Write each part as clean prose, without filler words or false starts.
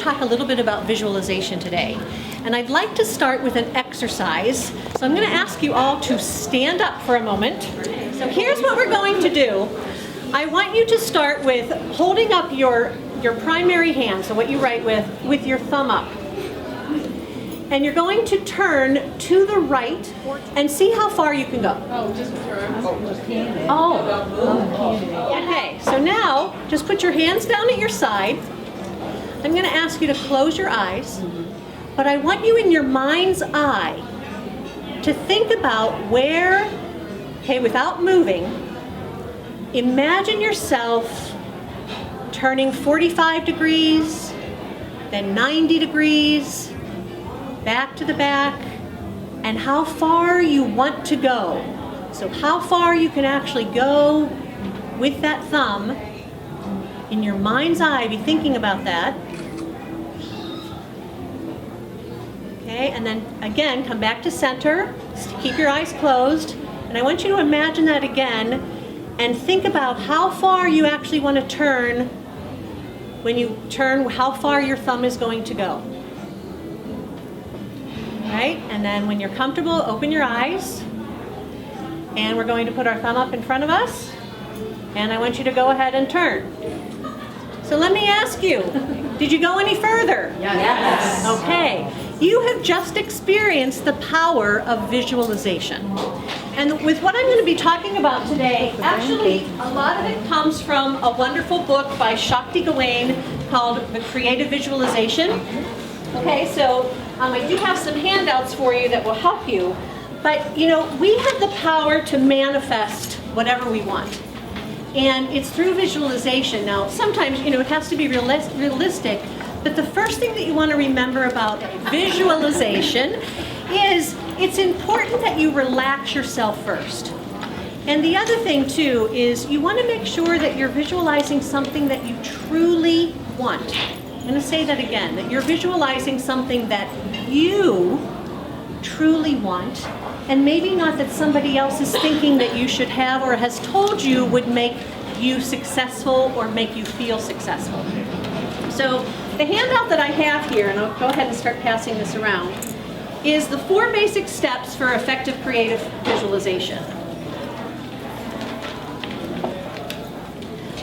talk a little bit about visualization today. And I'd like to start with an exercise. So I'm going to ask you all to stand up for a moment. So here's what we're going to do. I want you to start with holding up your primary hand, so what you write with your thumb up. And you're going to turn to the right and see how far you can go. Oh, just turn. Okay, so now just put your hands down at your side. I'm going to ask you to close your eyes, but I want you in your mind's eye to think about where, okay, without moving, imagine yourself turning 45 degrees, then 90 degrees, back to the back, and how far you want to go. So how far you can actually go with that thumb in your mind's eye, be thinking about that. Okay, and then again, come back to center, keep your eyes closed, and I want you to imagine that again and think about how far you actually want to turn. When you turn, how far your thumb is going to go. Right? And then when you're comfortable, open your eyes. And we're going to put our thumb up in front of us. And I want you to go ahead and turn. So let me ask you, did you go any further? Yes. Okay. You have just experienced the power of visualization. And with what I'm going to be talking about today, actually a lot of it comes from a wonderful book by Shakti Gawain called The Creative Visualization. Okay, so I do have some handouts for you that will help you. But, you know, we have the power to manifest whatever we want. And it's through visualization. Now, sometimes, you know, it has to be realistic. But the first thing that you want to remember about visualization is it's important that you relax yourself first. And the other thing, too, is you want to make sure that you're visualizing something that you truly want. I'm going to say that again, that you're visualizing something that you truly want, and maybe not that somebody else is thinking that you should have or has told you would make you successful or make you feel successful. So the handout that I have here, and I'll go ahead and start passing this around, is the 4 basic steps for effective creative visualization.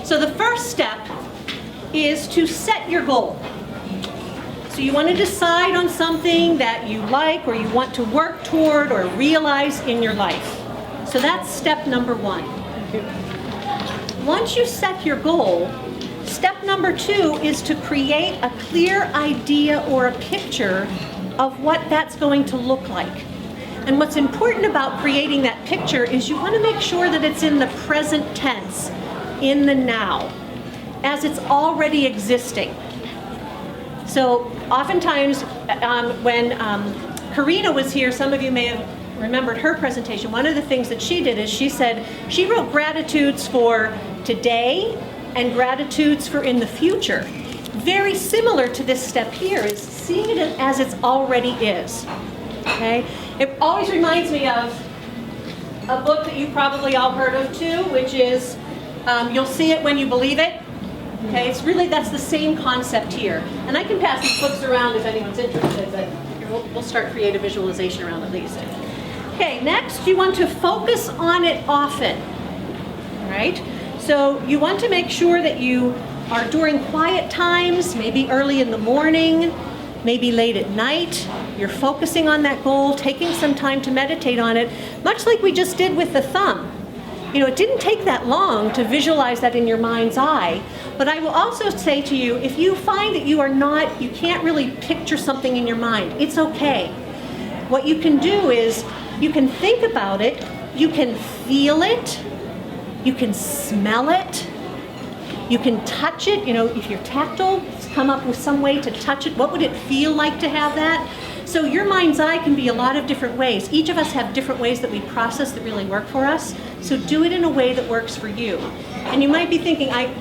So the first step is to set your goal. So you want to decide on something that you like or you want to work toward or realize in your life. So that's step number 1. Once you set your goal, step number 2 is to create a clear idea or a picture of what that's going to look like. And what's important about creating that picture is you want to make sure that it's in the present tense, in the now, as it's already existing. So oftentimes when Karina was here, some of you may have remembered her presentation. One of the things that she did is she said she wrote gratitudes for today and gratitudes for in the future. Very similar to this step here is seeing it as it already is. Okay? It always reminds me of a book that you probably all heard of too, which is You'll See It When You Believe It. Okay, it's really, that's the same concept here. And I can pass these books around if anyone's interested, but we'll start creative visualization around at least. Okay, next you want to focus on it often. All right? So you want to make sure that you are during quiet times, maybe early in the morning, maybe late at night. You're focusing on that goal, taking some time to meditate on it, much like we just did with the thumb. You know, it didn't take that long to visualize that in your mind's eye, but I will also say to you, if you find that you can't really picture something in your mind, it's okay. What you can do is, you can think about it, you can feel it, you can smell it, you can touch it. You know, if you're tactile, come up with some way to touch it. What would it feel like to have that? So your mind's eye can be a lot of different ways. Each of us have different ways that we process that really work for us. So do it in a way that works for you. And you might be thinking, I've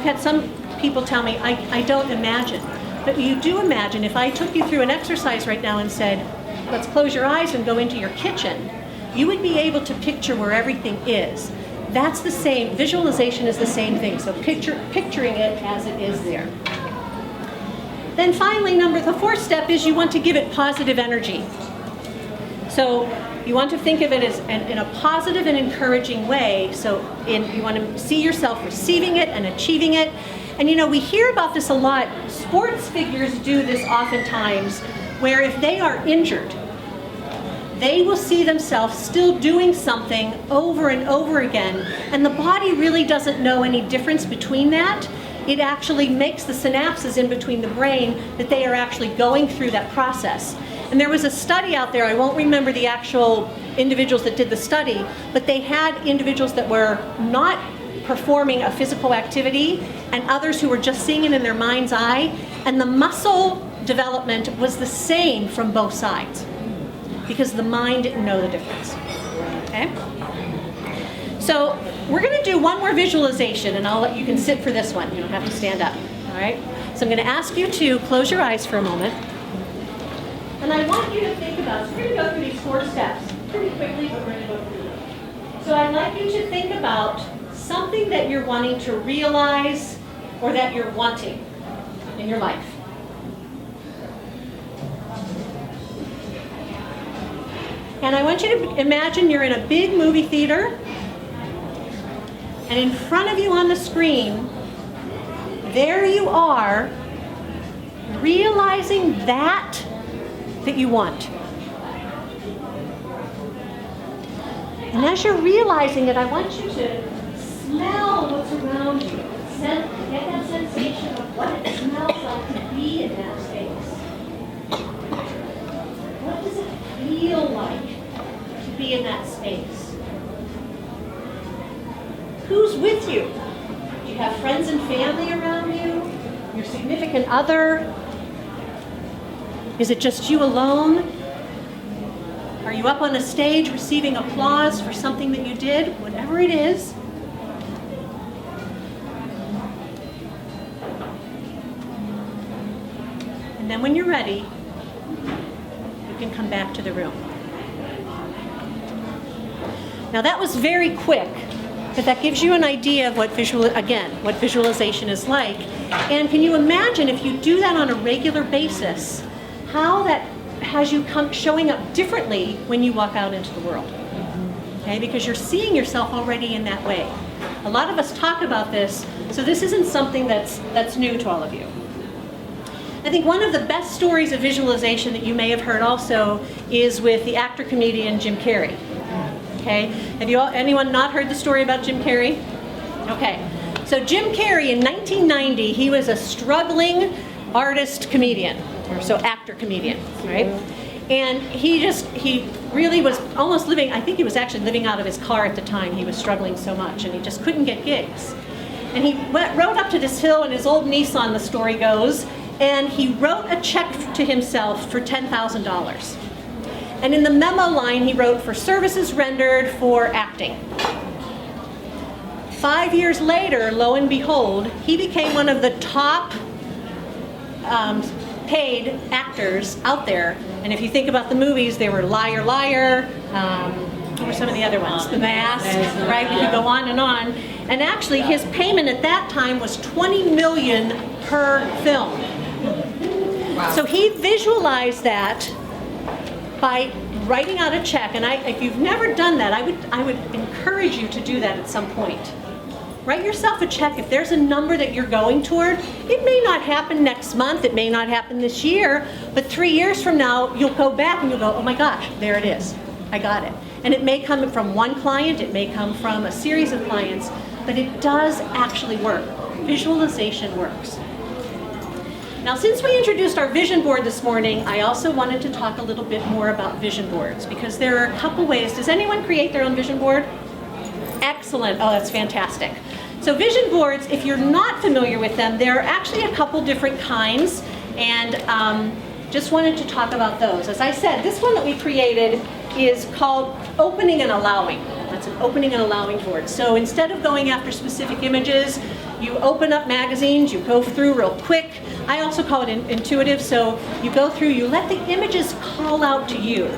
had some people tell me, I don't imagine. But you do imagine. If I took you through an exercise right now and said, let's close your eyes and go into your kitchen, you would be able to picture where everything is. That's the same, visualization is the same thing. So picturing it as it is there. Then finally, the fourth step is you want to give it positive energy. So you want to think of it as in a positive and encouraging way. So you want to see yourself receiving it and achieving it. And you know, we hear about this a lot. Sports figures do this oftentimes, where if they are injured, they will see themselves still doing something over and over again. And the body really doesn't know any difference between that. It actually makes the synapses in between the brain that they are actually going through that process. And there was a study out there, I won't remember the actual individuals that did the study, but they had individuals that were not performing a physical activity and others who were just seeing it in their mind's eye, and the muscle development was the same from both sides because the mind didn't know the difference. Okay? So we're going to do one more visualization, and you can sit for this one. You don't have to stand up. All right? So I'm going to ask you to close your eyes for a moment. And I want you to think about, so we're going to go through these 4 steps pretty quickly, but we're going to go through them. So I'd like you to think about something that you're wanting to realize or that you're wanting in your life. And I want you to imagine you're in a big movie theater, and in front of you on the screen, there you are, realizing that you want. And as you're realizing it, I want you to smell what's around you. Get that sensation of what it smells like to be in that space. What does it feel like to be in that space? Who's with you? Do you have friends and family around you? Your significant other? Is it just you alone? Are you up on a stage receiving applause for something that you did? Whatever it is. And then when you're ready, you can come back to the room. Now that was very quick, but that gives you an idea of what visualization is like. And can you imagine if you do that on a regular basis, how that has you showing up differently when you walk out into the world? Okay, because you're seeing yourself already in that way. A lot of us talk about this, so this isn't something that's new to all of you. I think one of the best stories of visualization that you may have heard also is with the actor-comedian Jim Carrey. Okay, have anyone not heard the story about Jim Carrey? Okay, so Jim Carrey in 1990, he was a struggling artist comedian, or so actor comedian, right? And he really was almost living, I think he was actually living out of his car at the time. He was struggling so much, and he just couldn't get gigs. And he rode up to this hill in his old Nissan, the story goes, and he wrote a check to himself for $10,000. And in the memo line, he wrote for services rendered for acting. 5 years later, lo and behold, he became one of the top paid actors out there. And if you think about the movies, they were Liar, Liar, what were some of the other ones? The Mask, right? We could go on and on. And actually, his payment at that time was $20 million per film. Wow. So he visualized that by writing out a check. And if you've never done that, I would encourage you to do that at some point. Write yourself a check. If there's a number that you're going toward, it may not happen next month, it may not happen this year, but 3 years from now, you'll go back and you'll go, oh my gosh, there it is. I got it. And it may come from one client, it may come from a series of clients, but it does actually work. Visualization works. Now, since we introduced our vision board this morning, I also wanted to talk a little bit more about vision boards, because there are a couple ways. Does anyone create their own vision board? Excellent. Oh, that's fantastic. So vision boards, if you're not familiar with them, there are actually a couple different kinds, and just wanted to talk about those. As I said, this one that we created is called Opening and Allowing. That's an opening and allowing board. So instead of going after specific images, you open up magazines, you go through real quick. I also call it intuitive, so you go through, you let the images call out to you.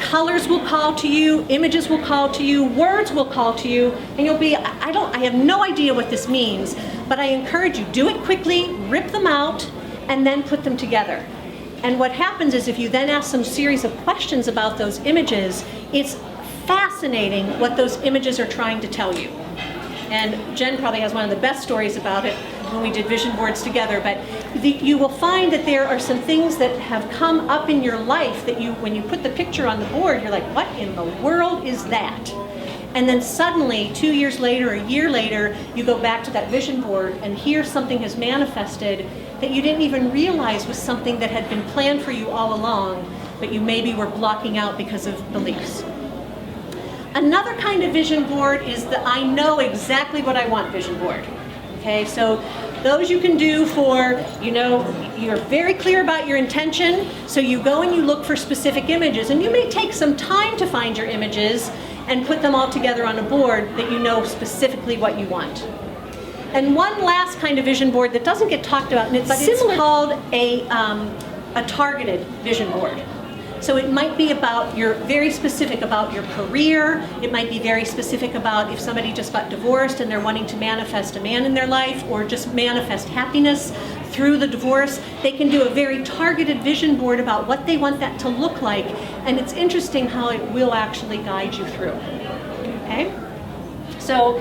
Colors will call to you, images will call to you, words will call to you, and you'll be, I have no idea what this means, but I encourage you, do it quickly, rip them out, and then put them together. And what happens is if you then ask some series of questions about those images, it's fascinating what those images are trying to tell you. And Jen probably has one of the best stories about it when we did vision boards together, but you will find that there are some things that have come up in your life that when you put the picture on the board, you're like, what in the world is that? And then suddenly, 2 years later, a year later, you go back to that vision board and here something has manifested that you didn't even realize was something that had been planned for you all along, but you maybe were blocking out because of beliefs. Another kind of vision board is the I know exactly what I want vision board. Okay, so those you can do for, you're very clear about your intention, so you go and you look for specific images, and you may take some time to find your images and put them all together on a board that you know specifically what you want. And one last kind of vision board that doesn't get talked about, but it's called a targeted vision board. So it might be about, you're very specific about your career. It might be very specific about if somebody just got divorced and they're wanting to manifest a man in their life or just manifest happiness through the divorce. They can do a very targeted vision board about what they want that to look like. And it's interesting how it will actually guide you through. Okay? So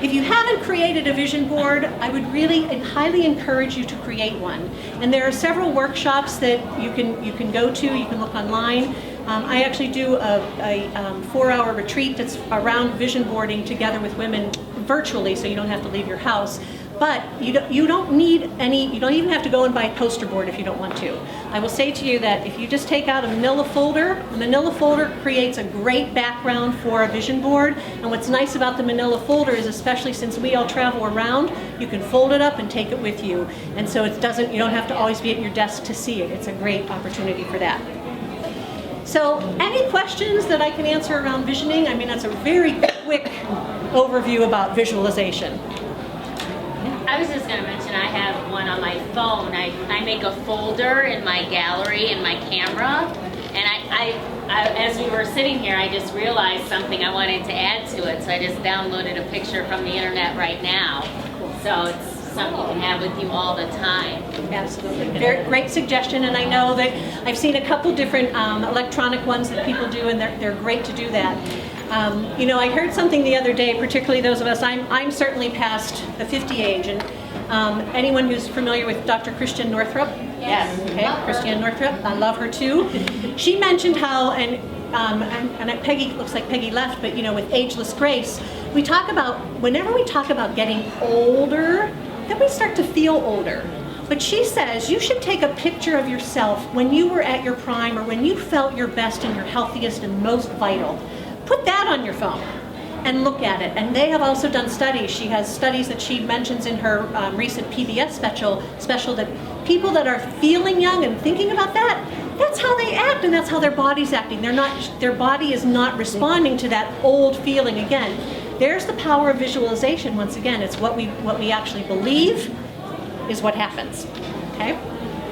if you haven't created a vision board, I would really highly encourage you to create one. And there are several workshops that you can go to, you can look online. I actually do a 4-hour retreat that's around vision boarding together with women virtually, so you don't have to leave your house. But you don't need any, you don't even have to go and buy a poster board if you don't want to. I will say to you that if you just take out a manila folder creates a great background for a vision board. And what's nice about the manila folder is, especially since we all travel around, you can fold it up and take it with you. And so you don't have to always be at your desk to see it. It's a great opportunity for that. So any questions that I can answer around visioning? I mean, that's a very quick overview about visualization. I was just going to mention I have one on my phone. I make a folder in my gallery in my camera, and I as we were sitting here, I just realized something I wanted to add to it, so I just downloaded a picture from the internet right now. So it's something you can have with you all the time. Absolutely. Very great suggestion, and I know that I've seen a couple different electronic ones that people do, and they're great to do that. I heard something the other day, particularly those of us, I'm certainly past the 50 age, and anyone who's familiar with Dr. Christiane Northrup? Yes. Okay, Christiane Northrup, I love her too. She mentioned how, and Peggy, looks like Peggy left, but with Ageless Grace, we talk about, whenever we talk about getting older, then we start to feel older. But she says you should take a picture of yourself when you were at your prime or when you felt your best and your healthiest and most vital. Put that on your phone and look at it. And they have also done studies. She has studies that she mentions in her recent PBS special that people that are feeling young and thinking about that, that's how they act and that's how their body's acting. Their body is not responding to that old feeling again. There's the power of visualization once again. It's what we actually believe is what happens. Okay?